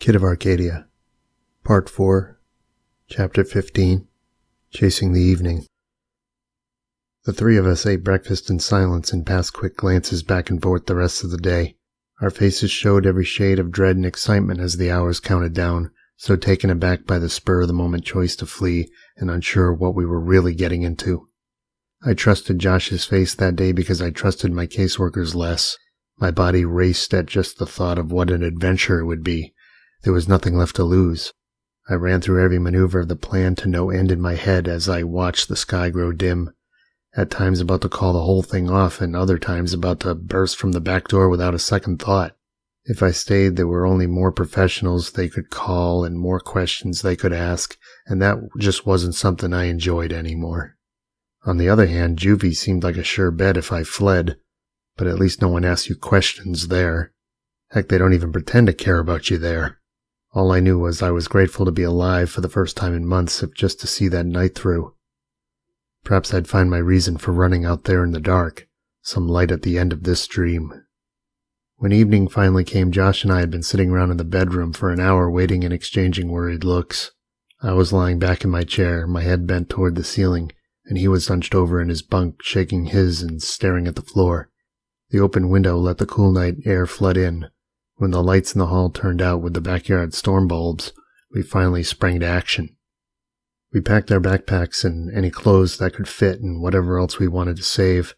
Kid of Arcadia, Part 4, Chapter 15, Chasing the Evening. The three of us ate breakfast in silence and passed quick glances back and forth the rest of the day. Our faces showed every shade of dread and excitement as the hours counted down, so taken aback by the spur-of-the-moment choice to flee and unsure of what we were really getting into. I trusted Josh's face that day because I trusted my caseworkers less. My body raced at just the thought of what an adventure it would be. There was nothing left to lose. I ran through every maneuver of the plan to no end in my head as I watched the sky grow dim, at times about to call the whole thing off and other times about to burst from the back door without a second thought. If I stayed, there were only more professionals they could call and more questions they could ask, and that just wasn't something I enjoyed anymore. On the other hand, juvie seemed like a sure bet if I fled, but at least no one asks you questions there. Heck, they don't even pretend to care about you there. All I knew was I was grateful to be alive for the first time in months, if just to see that night through. Perhaps I'd find my reason for running out there in the dark, some light at the end of this dream. When evening finally came, Josh and I had been sitting around in the bedroom for an hour waiting and exchanging worried looks. I was lying back in my chair, my head bent toward the ceiling, and he was hunched over in his bunk, shaking his and staring at the floor. The open window let the cool night air flood in. When the lights in the hall turned out with the backyard storm bulbs, we finally sprang to action. We packed our backpacks and any clothes that could fit and whatever else we wanted to save.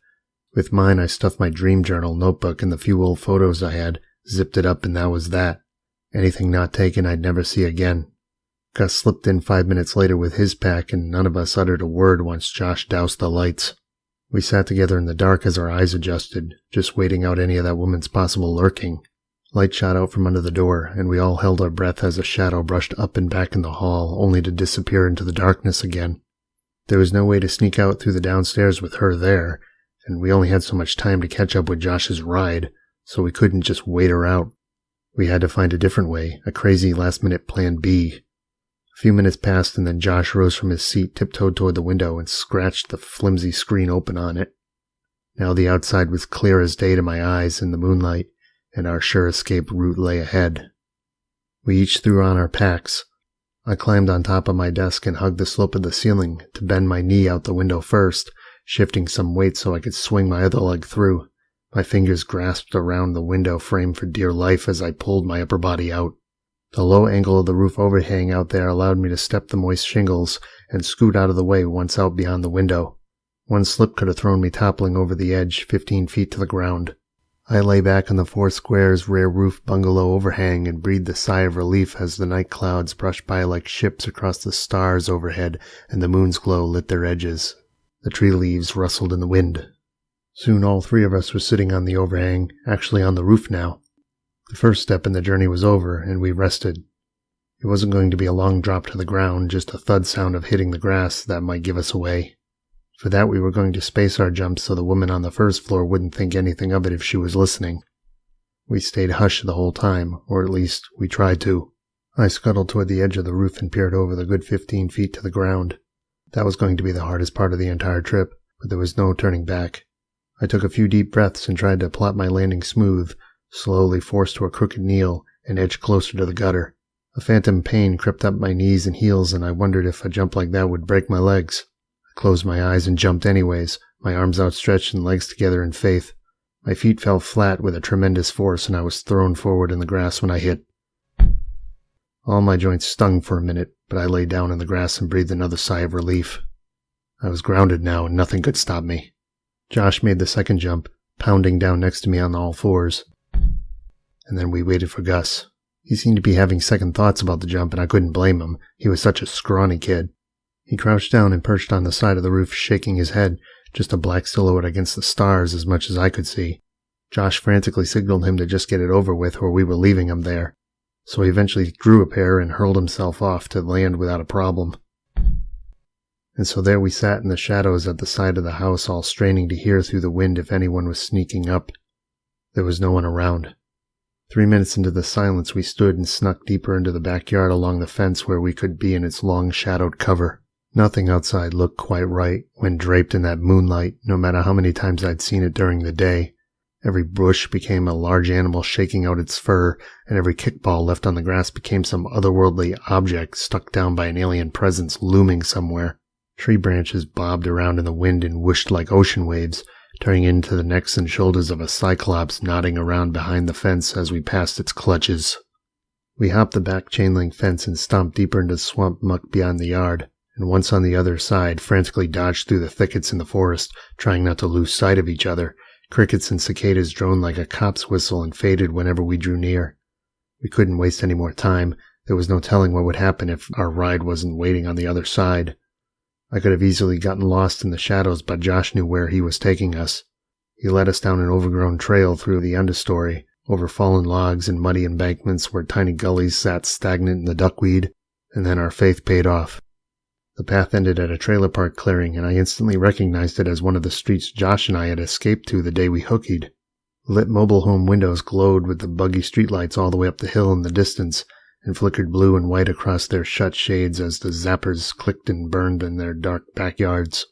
With mine, I stuffed my dream journal notebook and the few old photos I had, zipped it up, and that was that. Anything not taken I'd never see again. Gus slipped in 5 minutes later with his pack, and none of us uttered a word once Josh doused the lights. We sat together in the dark as our eyes adjusted, just waiting out any of that woman's possible lurking. Light shot out from under the door, and we all held our breath as a shadow brushed up and back in the hall, only to disappear into the darkness again. There was no way to sneak out through the downstairs with her there, and we only had so much time to catch up with Josh's ride, so we couldn't just wait her out. We had to find a different way, a crazy last-minute plan B. A few minutes passed, and then Josh rose from his seat, tiptoed toward the window, and scratched the flimsy screen open on it. Now the outside was clear as day to my eyes in the moonlight, and our sure escape route lay ahead. We each threw on our packs. I climbed on top of my desk and hugged the slope of the ceiling to bend my knee out the window first, shifting some weight so I could swing my other leg through. My fingers grasped around the window frame for dear life as I pulled my upper body out. The low angle of the roof overhang out there allowed me to step the moist shingles and scoot out of the way once out beyond the window. One slip could have thrown me toppling over the edge 15 feet to the ground. I lay back on the 4 squares rear roof bungalow overhang and breathed a sigh of relief as the night clouds brushed by like ships across the stars overhead and the moon's glow lit their edges. The tree leaves rustled in the wind. Soon all three of us were sitting on the overhang, actually on the roof now. The first step in the journey was over, and we rested. It wasn't going to be a long drop to the ground, just a thud sound of hitting the grass that might give us away. For that we were going to space our jumps so the woman on the first floor wouldn't think anything of it if she was listening. We stayed hushed the whole time, or at least we tried to. I scuttled toward the edge of the roof and peered over the good 15 feet to the ground. That was going to be the hardest part of the entire trip, but there was no turning back. I took a few deep breaths and tried to plot my landing smooth, slowly forced to a crooked kneel and edged closer to the gutter. A phantom pain crept up my knees and heels, and I wondered if a jump like that would break my legs. I closed my eyes and jumped anyways, my arms outstretched and legs together in faith. My feet fell flat with a tremendous force, and I was thrown forward in the grass when I hit. All my joints stung for a minute, but I lay down in the grass and breathed another sigh of relief. I was grounded now, and nothing could stop me. Josh made the second jump, pounding down next to me on all fours. And then we waited for Gus. He seemed to be having second thoughts about the jump, and I couldn't blame him. He was such a scrawny kid. He crouched down and perched on the side of the roof, shaking his head, just a black silhouette against the stars as much as I could see. Josh frantically signaled him to just get it over with, or we were leaving him there. So he eventually drew a pair and hurled himself off to land without a problem. And so there we sat in the shadows at the side of the house, all straining to hear through the wind if anyone was sneaking up. There was no one around. 3 minutes into the silence, we stood and snuck deeper into the backyard along the fence where we could be in its long shadowed cover. Nothing outside looked quite right when draped in that moonlight, no matter how many times I'd seen it during the day, Every bush became a large animal shaking out its fur, and every kickball left on the grass became some otherworldly object stuck down by an alien presence looming somewhere. Tree branches bobbed around in the wind and whooshed like ocean waves, turning into the necks and shoulders of a cyclops nodding around behind the fence as we passed its clutches. We hopped the back chain-link fence and stomped deeper into swamp muck beyond the yard, and once on the other side, frantically dodged through the thickets in the forest, trying not to lose sight of each other. Crickets and cicadas droned like a cop's whistle and faded whenever we drew near. We couldn't waste any more time. There was no telling what would happen if our ride wasn't waiting on the other side. I could have easily gotten lost in the shadows, but Josh knew where he was taking us. He led us down an overgrown trail through the understory, over fallen logs and muddy embankments where tiny gullies sat stagnant in the duckweed, and then our faith paid off. The path ended at a trailer park clearing, and I instantly recognized it as one of the streets Josh and I had escaped to the day we hookied. Lit mobile home windows glowed with the buggy streetlights all the way up the hill in the distance, and flickered blue and white across their shut shades as the zappers clicked and burned in their dark backyards.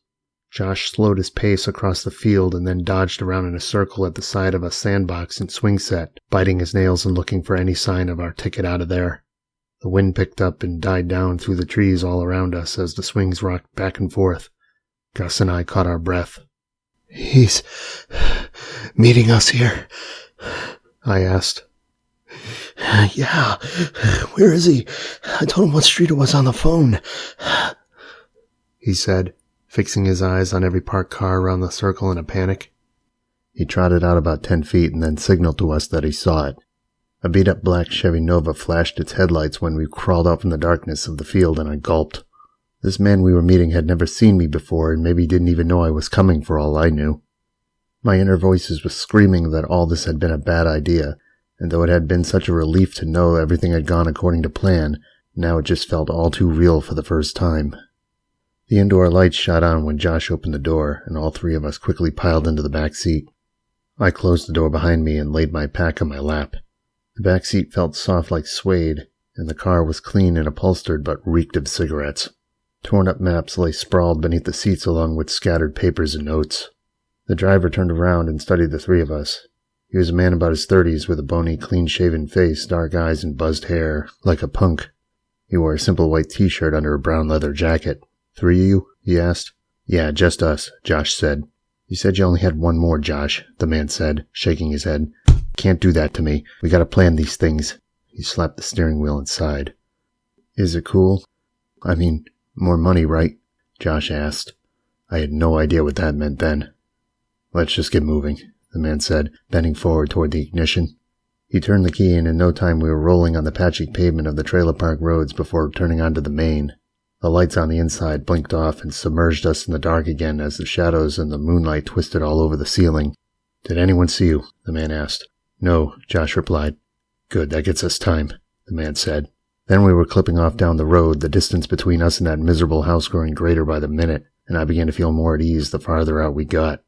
Josh slowed his pace across the field and then dodged around in a circle at the side of a sandbox and swing set, biting his nails and looking for any sign of our ticket out of there. The wind picked up and died down through the trees all around us as the swings rocked back and forth. Gus and I caught our breath. "He's meeting us here?" I asked. "Yeah. Where is he? I told him what street it was on the phone," he said, fixing his eyes on every parked car around the circle in a panic. He trotted out about 10 feet and then signaled to us that he saw it. A beat-up black Chevy Nova flashed its headlights when we crawled out from the darkness of the field, and I gulped. This man we were meeting had never seen me before, and maybe didn't even know I was coming for all I knew. My inner voices were screaming that all this had been a bad idea, and though it had been such a relief to know everything had gone according to plan, now it just felt all too real for the first time. The indoor lights shot on when Josh opened the door, and all three of us quickly piled into the back seat. I closed the door behind me and laid my pack on my lap. The back seat felt soft like suede, and the car was clean and upholstered but reeked of cigarettes. Torn-up maps lay sprawled beneath the seats along with scattered papers and notes. The driver turned around and studied the three of us. He was a man about his 30s with a bony, clean-shaven face, dark eyes, and buzzed hair, like a punk. He wore a simple white t-shirt under a brown leather jacket. "3 of you?" he asked. "Yeah, just us," Josh said. "You said you only had one more, Josh," the man said, shaking his head. "Can't do that to me. We gotta plan these things." He slapped the steering wheel and sighed. "Is it cool? I mean, more money, right?" Josh asked. I had no idea what that meant then. "Let's just get moving," the man said, bending forward toward the ignition. He turned the key, and in no time we were rolling on the patchy pavement of the trailer park roads before turning onto the main. The lights on the inside blinked off and submerged us in the dark again as the shadows and the moonlight twisted all over the ceiling. "Did anyone see you?" the man asked. "No," Josh replied. "Good, that gets us time," the man said. Then we were clipping off down the road, the distance between us and that miserable house growing greater by the minute, and I began to feel more at ease the farther out we got.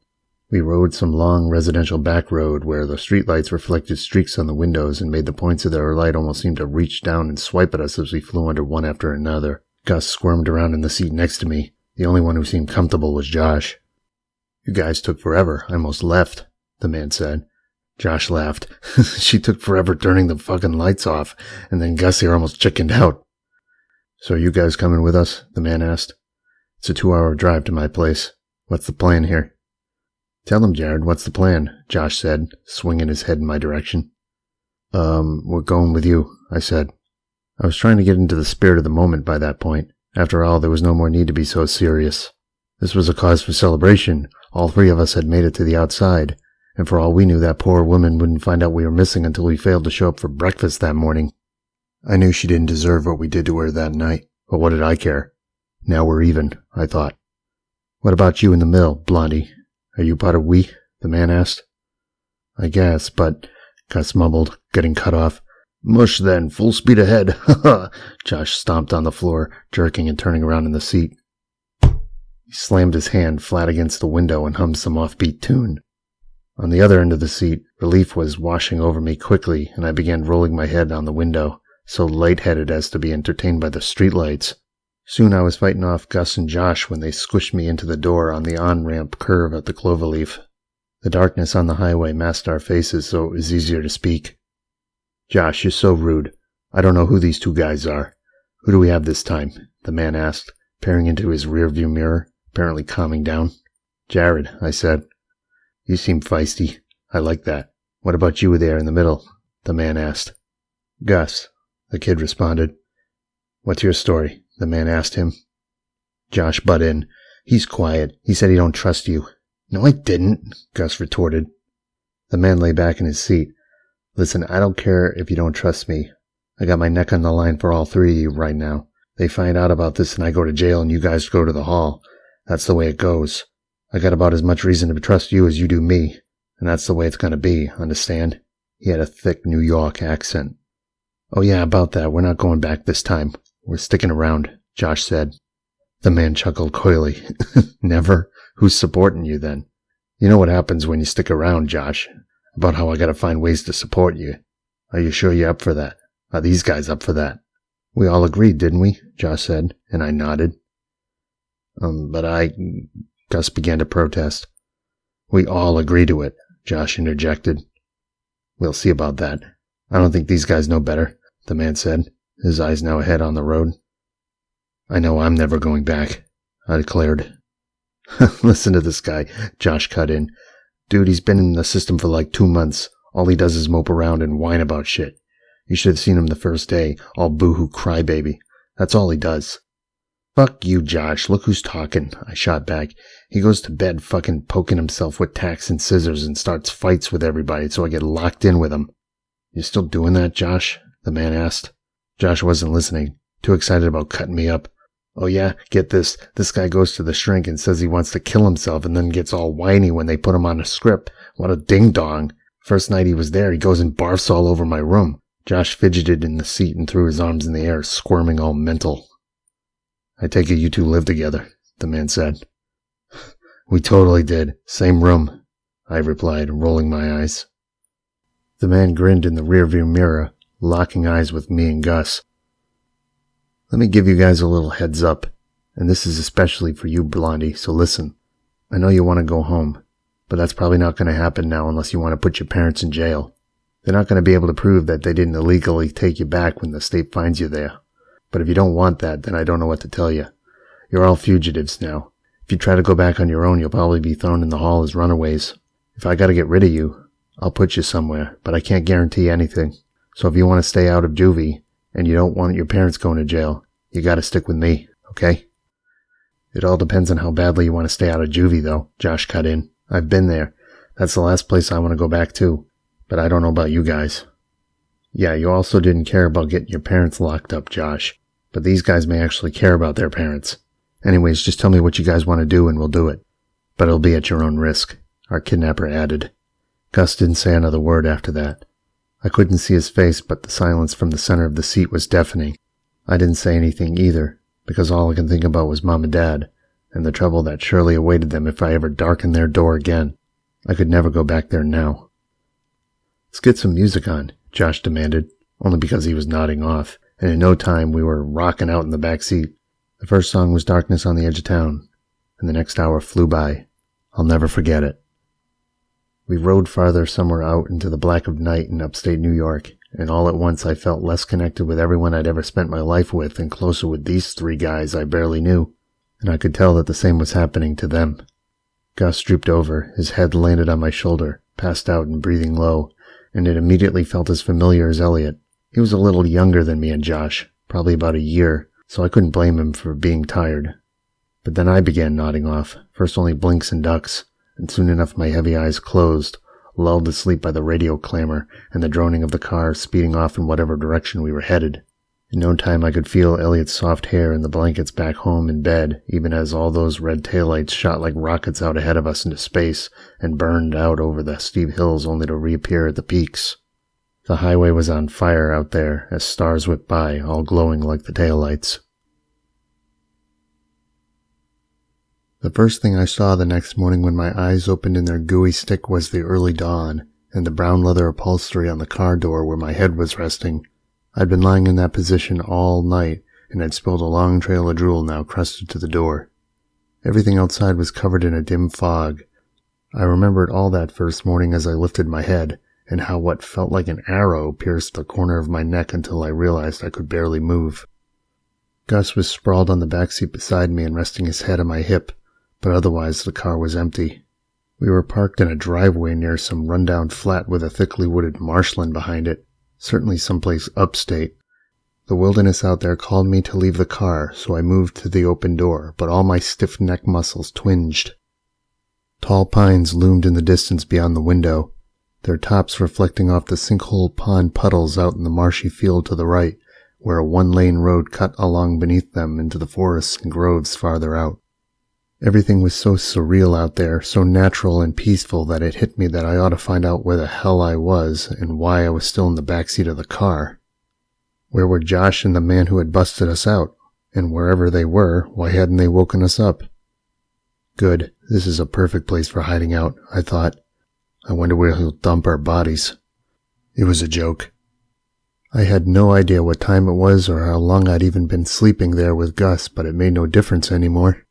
We rode some long residential back road where the streetlights reflected streaks on the windows and made the points of their light almost seem to reach down and swipe at us as we flew under one after another. Gus squirmed around in the seat next to me. The only one who seemed comfortable was Josh. "You guys took forever. I almost left," the man said. Josh laughed. "She took forever turning the fucking lights off, and then Gus here almost chickened out." "So are you guys coming with us?" the man asked. "It's a 2-hour drive to my place. What's the plan here?" "Tell him, Jared, what's the plan?" Josh said, swinging his head in my direction. We're going with you," I said. I was trying to get into the spirit of the moment by that point. After all, there was no more need to be so serious. This was a cause for celebration. All three of us had made it to the outside, and for all we knew, that poor woman wouldn't find out we were missing until we failed to show up for breakfast that morning. I knew she didn't deserve what we did to her that night, but what did I care? Now we're even, I thought. "What about you in the middle, Blondie? Are you part of we?" the man asked. "I guess, but," Gus mumbled, getting cut off. "Mush then, full speed ahead, ha ha!" Josh stomped on the floor, jerking and turning around in the seat. He slammed his hand flat against the window and hummed some offbeat tune. On the other end of the seat, relief was washing over me quickly, and I began rolling my head on the window, so lightheaded as to be entertained by the streetlights. Soon I was fighting off Gus and Josh when they squished me into the door on the on-ramp curve at the Cloverleaf. The darkness on the highway masked our faces so it was easier to speak. "Josh, you're so rude. I don't know who these two guys are. Who do we have this time?" the man asked, peering into his rearview mirror, apparently calming down. "Jared," I said. "You seem feisty. I like that. What about you there in the middle?" the man asked. "Gus," the kid responded. "What's your story?" the man asked him. Josh butt in. "He's quiet. He said he don't trust you." "No, I didn't," Gus retorted. The man lay back in his seat. "Listen, I don't care if you don't trust me. I got my neck on the line for all three of you right now. They find out about this and I go to jail and you guys go to the hall. That's the way it goes. I got about as much reason to trust you as you do me, and that's the way it's going to be, understand?" He had a thick New York accent. "Oh yeah, about that. We're not going back this time. We're sticking around," Josh said. The man chuckled coyly. "Never? Who's supporting you then?" "You know what happens when you stick around, Josh. About how I gotta find ways to support you. Are you sure you're up for that? Are these guys up for that?" "We all agreed, didn't we?" Josh said, and I nodded. But Gus began to protest. "We all agree to it," Josh interjected. "We'll see about that. I don't think these guys know better," the man said, his eyes now ahead on the road. "I know I'm never going back," I declared. "Listen to this guy," Josh cut in. "Dude, he's been in the system for like 2 months. All he does is mope around and whine about shit. You should have seen him the first day, all boo-hoo crybaby. That's all he does." "Fuck you, Josh. Look who's talking," I shot back. "He goes to bed fucking poking himself with tacks and scissors and starts fights with everybody so I get locked in with him." "You still doing that, Josh?" the man asked. Josh wasn't listening, too excited about cutting me up. "Oh yeah, get this. This guy goes to the shrink and says he wants to kill himself and then gets all whiny when they put him on a script. What a ding-dong. First night he was there, he goes and barfs all over my room." Josh fidgeted in the seat and threw his arms in the air, squirming all mental. "I take it you two live together," the man said. "We totally did. Same room," I replied, rolling my eyes. The man grinned in the rearview mirror, locking eyes with me and Gus. "Let me give you guys a little heads up, and this is especially for you, Blondie, so listen. I know you want to go home, but that's probably not going to happen now unless you want to put your parents in jail. They're not going to be able to prove that they didn't illegally take you back when the state finds you there. But if you don't want that, then I don't know what to tell you. You're all fugitives now. If you try to go back on your own, you'll probably be thrown in the hall as runaways. If I got to get rid of you, I'll put you somewhere, but I can't guarantee anything. So if you want to stay out of juvie, and you don't want your parents going to jail, you got to stick with me, okay?" "It all depends on how badly you want to stay out of juvie, though," Josh cut in. "I've been there. That's the last place I want to go back to. But I don't know about you guys." "Yeah, you also didn't care about getting your parents locked up, Josh. But these guys may actually care about their parents. Anyways, just tell me what you guys want to do and we'll do it. But it'll be at your own risk," our kidnapper added. Gus didn't say another word after that. I couldn't see his face, but the silence from the center of the seat was deafening. I didn't say anything either, because all I could think about was Mom and Dad, and the trouble that surely awaited them if I ever darkened their door again. I could never go back there now. "Let's get some music on," Josh demanded, only because he was nodding off, and in no time we were rocking out in the back seat. The first song was Darkness on the Edge of Town, and the next hour flew by. I'll never forget it. We rode farther somewhere out into the black of night in upstate New York, and all at once I felt less connected with everyone I'd ever spent my life with and closer with these three guys I barely knew, and I could tell that the same was happening to them. Gus drooped over, his head landed on my shoulder, passed out and breathing low, and it immediately felt as familiar as Eliot. He was a little younger than me and Josh, probably about a year, so I couldn't blame him for being tired. But then I began nodding off, first only blinks and ducks, and soon enough my heavy eyes closed, lulled to sleep by the radio clamor and the droning of the car speeding off in whatever direction we were headed. In no time I could feel Eliot's soft hair in the blankets back home in bed, even as all those red taillights shot like rockets out ahead of us into space and burned out over the steep hills only to reappear at the peaks. The highway was on fire out there as stars whipped by, all glowing like the taillights. The first thing I saw the next morning when my eyes opened in their gooey stick was the early dawn, and the brown leather upholstery on the car door where my head was resting. I'd been lying in that position all night, and had spilled a long trail of drool now crusted to the door. Everything outside was covered in a dim fog. I remembered all that first morning as I lifted my head, and how what felt like an arrow pierced the corner of my neck until I realized I could barely move. Gus was sprawled on the back seat beside me and resting his head on my hip, but otherwise the car was empty. We were parked in a driveway near some rundown flat with a thickly wooded marshland behind it, certainly someplace upstate. The wilderness out there called me to leave the car, so I moved to the open door, but all my stiff neck muscles twinged. Tall pines loomed in the distance beyond the window, their tops reflecting off the sinkhole pond puddles out in the marshy field to the right, where a one-lane road cut along beneath them into the forests and groves farther out. Everything was so surreal out there, so natural and peaceful that it hit me that I ought to find out where the hell I was and why I was still in the backseat of the car. Where were Josh and the man who had busted us out? And wherever they were, why hadn't they woken us up? Good, this is a perfect place for hiding out, I thought. I wonder where he'll dump our bodies. It was a joke. I had no idea what time it was or how long I'd even been sleeping there with Gus, but it made no difference anymore.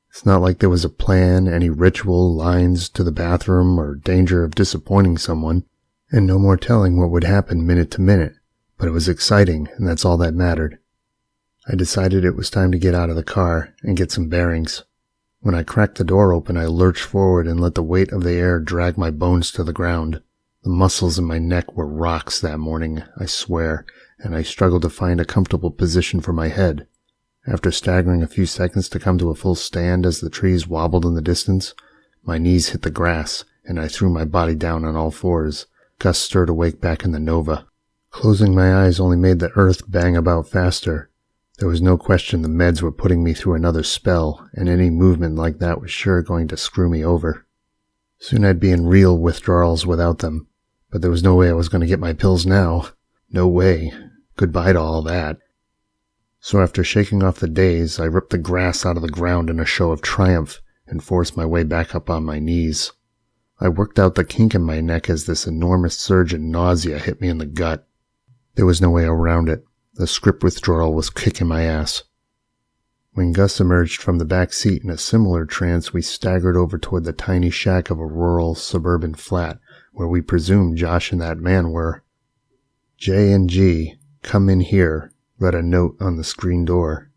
It's not like there was a plan, any ritual, lines to the bathroom, or danger of disappointing someone, and no more telling what would happen minute to minute, but it was exciting, and that's all that mattered. I decided it was time to get out of the car and get some bearings. When I cracked the door open, I lurched forward and let the weight of the air drag my bones to the ground. The muscles in my neck were rocks that morning, I swear, and I struggled to find a comfortable position for my head. After staggering a few seconds to come to a full stand as the trees wobbled in the distance, my knees hit the grass, and I threw my body down on all fours. Gus stirred awake back in the Nova. Closing my eyes only made the earth bang about faster. There was no question the meds were putting me through another spell, and any movement like that was sure going to screw me over. Soon I'd be in real withdrawals without them, but there was no way I was going to get my pills now. No way. Goodbye to all that. So after shaking off the daze, I ripped the grass out of the ground in a show of triumph and forced my way back up on my knees. I worked out the kink in my neck as this enormous surge of nausea hit me in the gut. There was no way around it. The script withdrawal was kicking my ass. When Gus emerged from the back seat in a similar trance, we staggered over toward the tiny shack of a rural suburban flat where we presumed Josh and that man were. J&G, come in here, read a note on the screen door.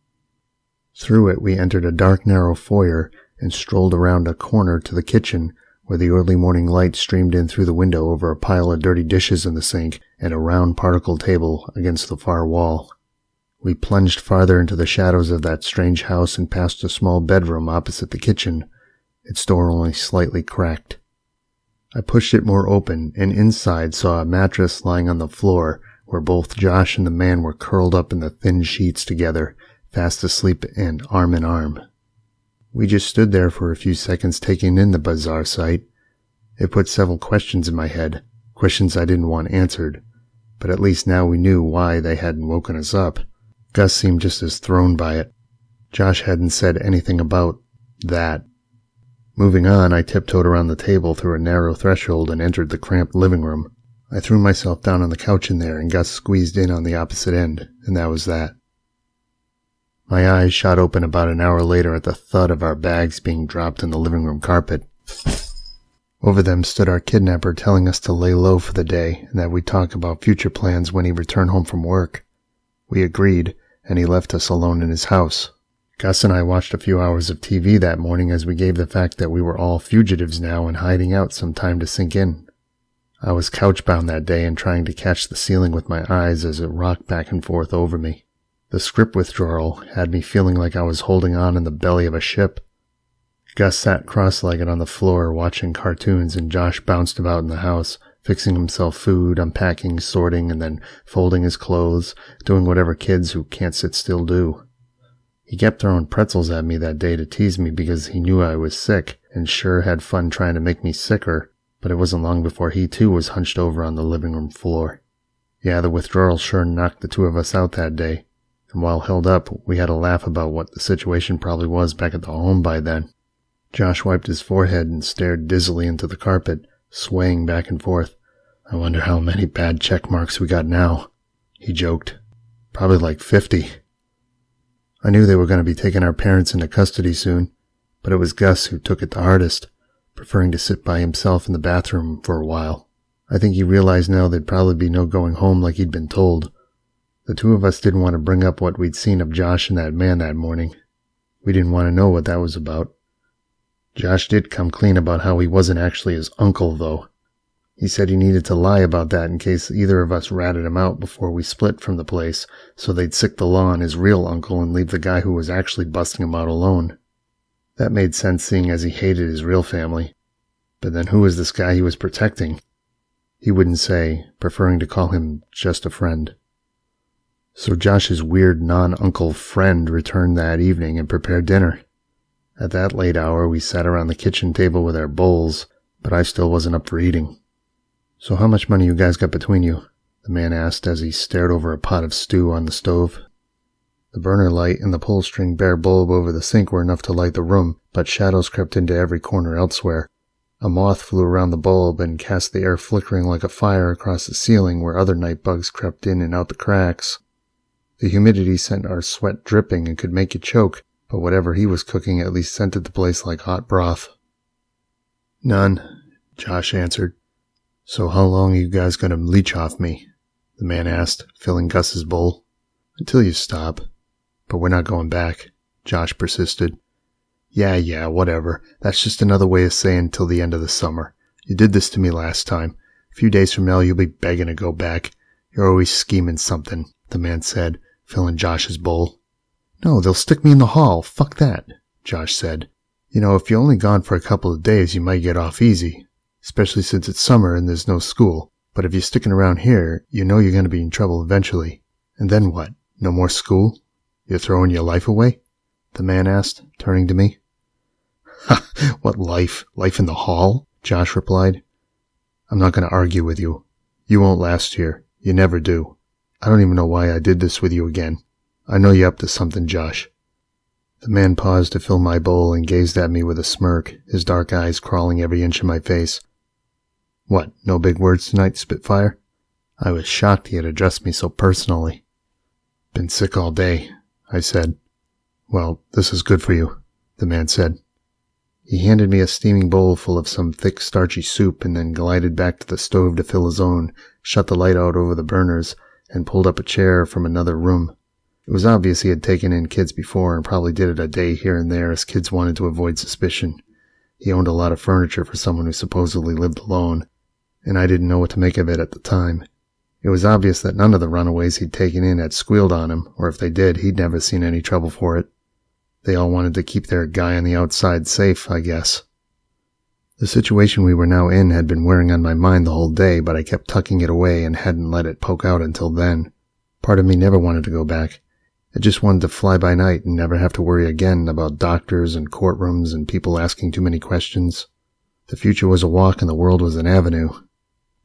Through it we entered a dark, narrow foyer and strolled around a corner to the kitchen, where the early morning light streamed in through the window over a pile of dirty dishes in the sink and a round particle table against the far wall. We plunged farther into the shadows of that strange house and passed a small bedroom opposite the kitchen, its door only slightly cracked. I pushed it more open, and inside saw a mattress lying on the floor, where both Josh and the man were curled up in the thin sheets together, fast asleep and arm in arm. We just stood there for a few seconds taking in the bizarre sight. It put several questions in my head, questions I didn't want answered, but at least now we knew why they hadn't woken us up. Gus seemed just as thrown by it. Josh hadn't said anything about that. Moving on, I tiptoed around the table through a narrow threshold and entered the cramped living room. I threw myself down on the couch in there, and Gus squeezed in on the opposite end, and that was that. My eyes shot open about an hour later at the thud of our bags being dropped in the living room carpet. Over them stood our kidnapper telling us to lay low for the day and that we'd talk about future plans when he returned home from work. We agreed, and he left us alone in his house. Gus and I watched a few hours of TV that morning as we gave the fact that we were all fugitives now and hiding out some time to sink in. I was couch-bound that day and trying to catch the ceiling with my eyes as it rocked back and forth over me. The script withdrawal had me feeling like I was holding on in the belly of a ship. Gus sat cross-legged on the floor watching cartoons, and Josh bounced about in the house, fixing himself food, unpacking, sorting, and then folding his clothes, doing whatever kids who can't sit still do. He kept throwing pretzels at me that day to tease me because he knew I was sick, and sure had fun trying to make me sicker, but it wasn't long before he too was hunched over on the living room floor. Yeah, the withdrawal sure knocked the two of us out that day, and while held up, we had a laugh about what the situation probably was back at the home by then. Josh wiped his forehead and stared dizzily into the carpet, swaying back and forth. I wonder how many bad check marks we got now, he joked. Probably like 50. I knew they were going to be taking our parents into custody soon, but it was Gus who took it the hardest. preferring to sit by himself in the bathroom for a while. I think he realized now there'd probably be no going home like he'd been told. The two of us didn't want to bring up what we'd seen of Josh and that man that morning. We didn't want to know what that was about. Josh did come clean about how he wasn't actually his uncle, though. He said he needed to lie about that in case either of us ratted him out before we split from the place, so they'd sick the law on his real uncle and leave the guy who was actually busting him out alone. That made sense seeing as he hated his real family. But then who was this guy he was protecting? He wouldn't say, preferring to call him just a friend. So Josh's weird non-uncle friend returned that evening and prepared dinner. At that late hour, we sat around the kitchen table with our bowls, but I still wasn't up for eating. "So how much money you guys got between you?" the man asked as he stared over a pot of stew on the stove. The burner light and the pull-string bare bulb over the sink were enough to light the room, but shadows crept into every corner elsewhere. A moth flew around the bulb and cast the air flickering like a fire across the ceiling where other night bugs crept in and out the cracks. The humidity sent our sweat dripping and could make you choke, but whatever he was cooking at least scented the place like hot broth. "None," Josh answered. "So how long are you guys going to leech off me?" the man asked, filling Gus's bowl. "Until you stop. But we're not going back," Josh persisted. Yeah, whatever. That's just another way of saying till the end of the summer. You did this to me last time. A few days from now you'll be begging to go back. You're always scheming something," the man said, filling Josh's bowl. "No, they'll stick me in the hall. Fuck that," Josh said. "You know, if you're only gone for a couple of days, you might get off easy, especially since it's summer and there's no school. But if you're sticking around here, you know you're going to be in trouble eventually. And then what? No more school? You're throwing your life away?" the man asked, turning to me. "Ha! What life? Life in the hall?" Josh replied. "I'm not going to argue with you. You won't last here. You never do. I don't even know why I did this with you again. I know you're up to something, Josh." The man paused to fill my bowl and gazed at me with a smirk, his dark eyes crawling every inch of my face. "What, no big words tonight, Spitfire?" I was shocked he had addressed me so personally. "Been sick all day," I said. "Well, this is good for you," the man said. He handed me a steaming bowl full of some thick, starchy soup and then glided back to the stove to fill his own, shut the light out over the burners, and pulled up a chair from another room. It was obvious he had taken in kids before and probably did it a day here and there as kids wanted to avoid suspicion. He owned a lot of furniture for someone who supposedly lived alone, and I didn't know what to make of it at the time. It was obvious that none of the runaways he'd taken in had squealed on him, or if they did, he'd never seen any trouble for it. They all wanted to keep their guy on the outside safe, I guess. The situation we were now in had been wearing on my mind the whole day, but I kept tucking it away and hadn't let it poke out until then. Part of me never wanted to go back. I just wanted to fly by night and never have to worry again about doctors and courtrooms and people asking too many questions. The future was a walk and the world was an avenue.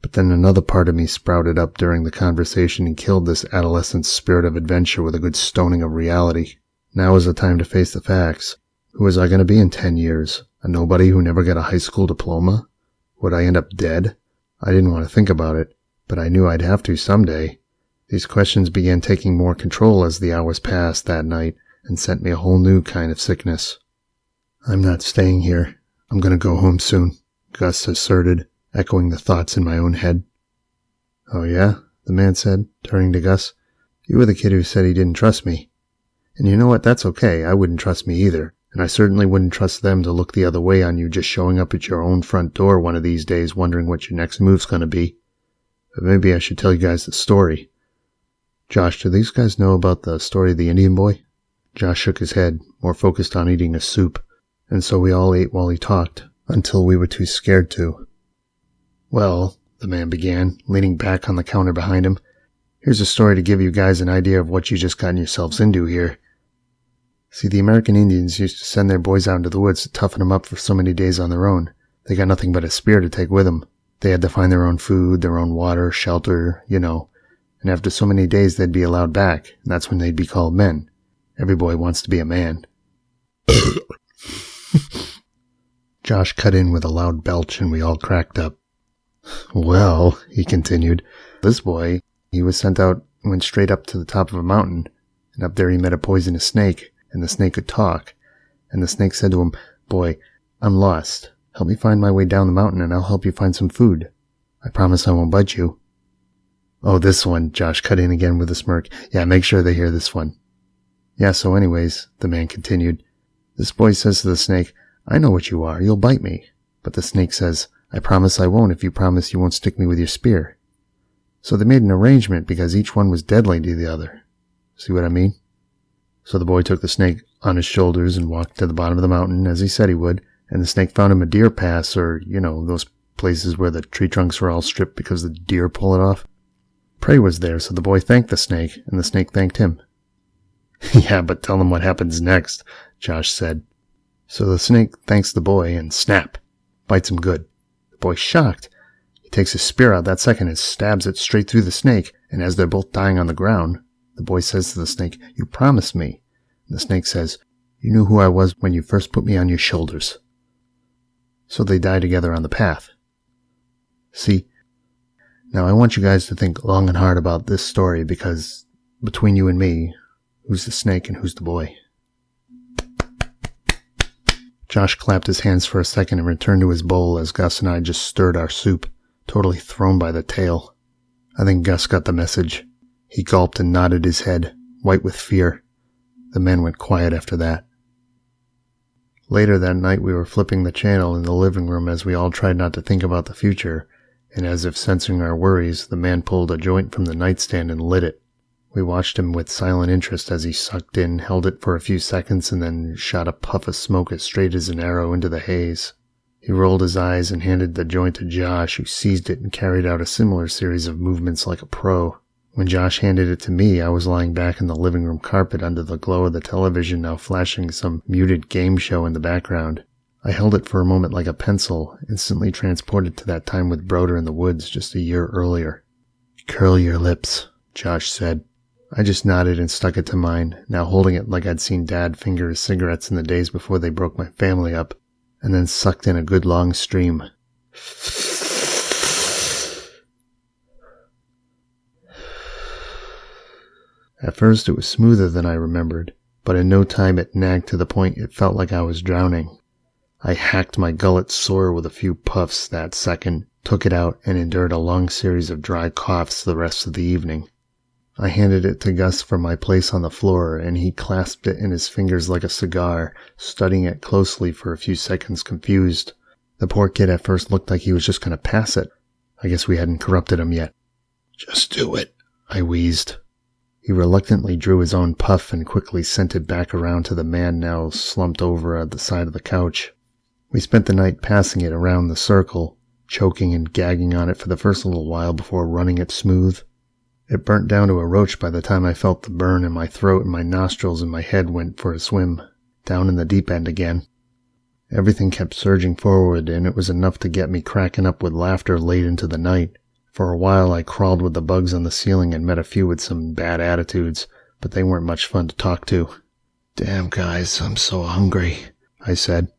But then another part of me sprouted up during the conversation and killed this adolescent spirit of adventure with a good stoning of reality. Now was the time to face the facts. Who was I going to be in 10 years? A nobody who never got a high school diploma? Would I end up dead? I didn't want to think about it, but I knew I'd have to someday. These questions began taking more control as the hours passed that night and sent me a whole new kind of sickness. "I'm not staying here. I'm going to go home soon," Gus asserted, echoing the thoughts in my own head. "Oh yeah?" the man said, turning to Gus. "You were the kid who said he didn't trust me. And you know what? That's okay. I wouldn't trust me either. And I certainly wouldn't trust them to look the other way on you just showing up at your own front door one of these days wondering what your next move's going to be. But maybe I should tell you guys the story." "Josh, do these guys know about the story of the Indian boy?" Josh shook his head, more focused on eating his soup, and so we all ate while he talked, until we were too scared to. "Well," the man began, leaning back on the counter behind him, "here's a story to give you guys an idea of what you just gotten yourselves into here. See, the American Indians used to send their boys out into the woods to toughen them up for so many days on their own. They got nothing but a spear to take with them. They had to find their own food, their own water, shelter, you know. And after so many days they'd be allowed back, and that's when they'd be called men. Every boy wants to be a man." Josh cut in with a loud belch and we all cracked up. "Well," he continued, "this boy, he was sent out and went straight up to the top of a mountain, and up there he met a poisonous snake, and the snake could talk. And the snake said to him, 'Boy, I'm lost. Help me find my way down the mountain and I'll help you find some food. I promise I won't bite you." "Oh, this one," Josh cut in again with a smirk. "Yeah, make sure they hear this one." "Yeah, so anyways," the man continued, "this boy says to the snake, 'I know what you are, you'll bite me.' But the snake says, 'I promise I won't if you promise you won't stick me with your spear.' So they made an arrangement because each one was deadly to the other. See what I mean? So the boy took the snake on his shoulders and walked to the bottom of the mountain as he said he would, and the snake found him a deer pass, or, those places where the tree trunks are all stripped because the deer pull it off. Prey was there, so the boy thanked the snake, and the snake thanked him." "Yeah, but tell them what happens next," Josh said. So the snake thanks the boy, and snap, bites him good. The boy's shocked. He takes his spear out that second and stabs it straight through the snake, and as they're both dying on the ground, the boy says to the snake, "You promised me." And the snake says, "You knew who I was when you first put me on your shoulders." So they die together on the path. See? Now I want you guys to think long and hard about this story because, between you and me, who's the snake and who's the boy? Josh clapped his hands for a second and returned to his bowl as Gus and I just stirred our soup, totally thrown by the tail. I think Gus got the message. He gulped and nodded his head, white with fear. The men went quiet after that. Later that night we were flipping the channel in the living room as we all tried not to think about the future, and as if sensing our worries, the man pulled a joint from the nightstand and lit it. We watched him with silent interest as he sucked in, held it for a few seconds, and then shot a puff of smoke as straight as an arrow into the haze. He rolled his eyes and handed the joint to Josh, who seized it and carried out a similar series of movements like a pro. When Josh handed it to me, I was lying back in the living room carpet under the glow of the television, now flashing some muted game show in the background. I held it for a moment like a pencil, instantly transported to that time with Broder in the woods just a year earlier. "Curl your lips," Josh said. I just nodded and stuck it to mine, now holding it like I'd seen Dad finger his cigarettes in the days before they broke my family up, and then sucked in a good long stream. At first it was smoother than I remembered, but in no time it nagged to the point it felt like I was drowning. I hacked my gullet sore with a few puffs that second, took it out, and endured a long series of dry coughs the rest of the evening. I handed it to Gus from my place on the floor, and he clasped it in his fingers like a cigar, studying it closely for a few seconds confused. The poor kid at first looked like he was just going to pass it. I guess we hadn't corrupted him yet. "Just do it," I wheezed. He reluctantly drew his own puff and quickly sent it back around to the man now slumped over at the side of the couch. We spent the night passing it around the circle, choking and gagging on it for the first little while before running it smooth. It burnt down to a roach by the time I felt the burn in my throat and my nostrils and my head went for a swim, down in the deep end again. Everything kept surging forward, and it was enough to get me cracking up with laughter late into the night. For a while I crawled with the bugs on the ceiling and met a few with some bad attitudes, but they weren't much fun to talk to. "Damn, guys, I'm so hungry," I said.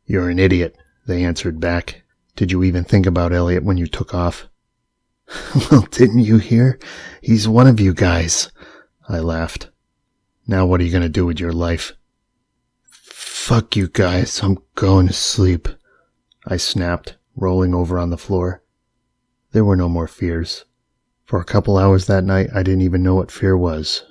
"You're an idiot," they answered back. "Did you even think about Eliot when you took off?" "Well, didn't you hear? He's one of you guys," I laughed. "Now what are you going to do with your life?" "Fuck you guys, I'm going to sleep," I snapped, rolling over on the floor. There were no more fears. For a couple hours that night, I didn't even know what fear was.